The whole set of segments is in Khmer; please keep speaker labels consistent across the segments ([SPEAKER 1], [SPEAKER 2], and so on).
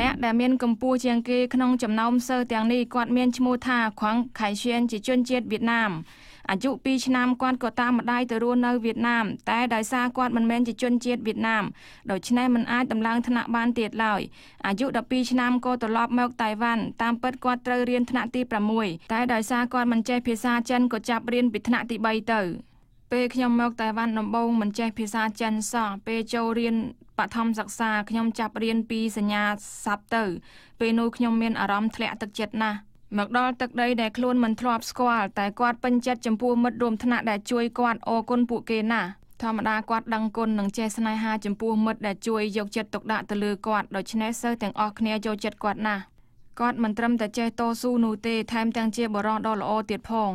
[SPEAKER 1] អ្នកដែលមានកម្ពុជាជាងគេក្នុងចំណោមសិស្សទាំងនេះគាត់មានឈ្មោះថាខ្វាំងខៃឈៀនជាជនជាតិវៀតណាមអាយុ2ឆ្នាំគាត់ក៏តាមម្ដាយទៅរស់នៅវៀតណាមតែដោយសារគាត់មិនមែនជាជនជាតិវៀតណាមដូច្នេះមិនអាចដំឡើងថ្នាក់បានទៀតឡើយអាយុ12ឆ្នាំក៏ត្រឡប់មកតៃវ៉ាន់តាមពិតគាត់ត្រូវរៀនថ្នាក់ទី6តែដោយសារគាត់មិនចេះភាសាចិនក៏ចាប់រៀនពីថ្នាក់ទី3ទៅពេលខ្ញុំមកតៃវ៉ាន់ដំបូងមិនចេះភាសាចិនសោះពេលចូលរៀនបឋមសិក្សាខ្ញុំចាប់រៀនពីសញ្ញាស័ព្ទទៅពេលនោះខ្ញុំមានអារម្មណ៍ធ្លាក់ទឹកចិត្តណាស់មកដល់ទឹកដីដែលខ្លួនមិនធ្លាប់ស្គាល់តែគាត់ពេញចិត្តចំពោះមិត្តរួមថ្នាក់ដែលជួយគាត់អរគុណពួកគេណាស់ធម្មតាគាត់ដឹងគុណនិងចេះស្នេហាចំពោះមិត្តដែលជួយយកចិត្តទុកដាក់ទៅលើគាត់ដូច្នេះសិស្សទាំងអស់គ្នាចូលចិត្តគាត់ណាស់គាត់មិនត្រឹមតែចេះតស៊ូនោះទេថែមទាំងជាបរិសុទ្ធដ៏ល្អទៀតផង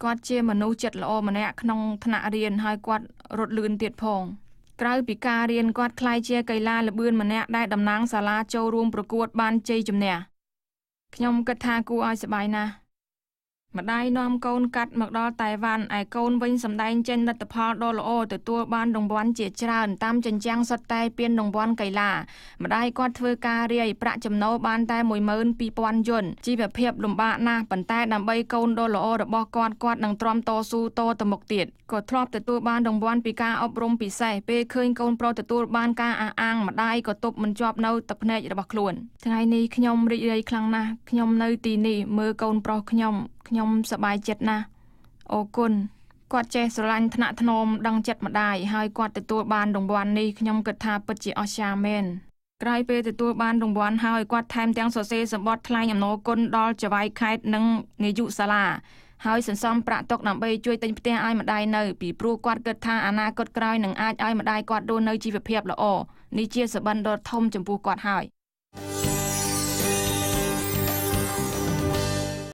[SPEAKER 1] គាត់ជាមនុស្សចិត្តល្អម្នាក់ក្នុងថ្នាក់រៀនហើយគាត់រត់លឿនទៀតផងក្រៅពីការរៀនគាត់ក្លាយជាកីឡាល្បឿនម្នាក់ដែលតំណាងសាលាចូលរួមប្រកួតបានជ័យជំនះខ្ញុំគិតថាគួរឲ្យសប្បាយណាស់ម្ដាយនាំកូនកាត់មកដល់តៃវ៉ាន់ឯកូនវិញសម្ដែងចេញលទ្ធផលដ៏ល្អទទួលបានរង្វាន់ជាច្រើនតាមជញ្ជាំងសុទ្ធតែពានរង្វាន់កីឡាម្ដាយគាត់ធ្វើការរាយប្រាក់ចំណូលបានតែ 12,000 យួនជីវភាពលំបាកណាស់ប៉ុន្តែដើម្បីកូនដ៏ល្អរបស់គាត់នឹងទ្រាំតស៊ូតទៅមុខទៀតក៏ធ្លាប់ទទួលបានរង្វាន់ពីការអប់រំពិសេសពេលឃើញកូនប្រុសទទួលបានការអះអាងម្ដាយក៏ទប់មិនជាប់នៅទឹកភ្នែករបស់ខ្លួនថ្ងៃនេះខ្ញុំរីករាយខ្លាំងណាស់ខ្ញុំនៅទីនេះមើលកូនប្រុសខ្ញុំសប្បាយចិត្តណាស់អរគុណគាត់ចេះស្រឡាញ់ថ្នាក់ថ្នមដឹងចិត្តម្ដាយហើយគាត់ទទួលបានរង្វាន់នេះខ្ញុំគិតថាពិតជាអស្ចារ្យមែនក្រោយពេលទទួលបានរង្វាន់ហើយគាត់ថែមទាំងសរសេរសម្បត្តិថ្លែងអំណរគុណដល់ចៅហ្វាយខេត្តនិងនាយកសាលាហើយសន្សំប្រាក់ទុកដើម្បីជួយទិញផ្ទះឲ្យម្ដាយនៅពីព្រោះគាត់គិតថាអនាគតក្រោយនឹងអាចឲ្យម្ដាយគាត់រស់នៅជីវភាពល្អនេះជាសុបិនដ៏ធំចំពោះគាត់ហើយ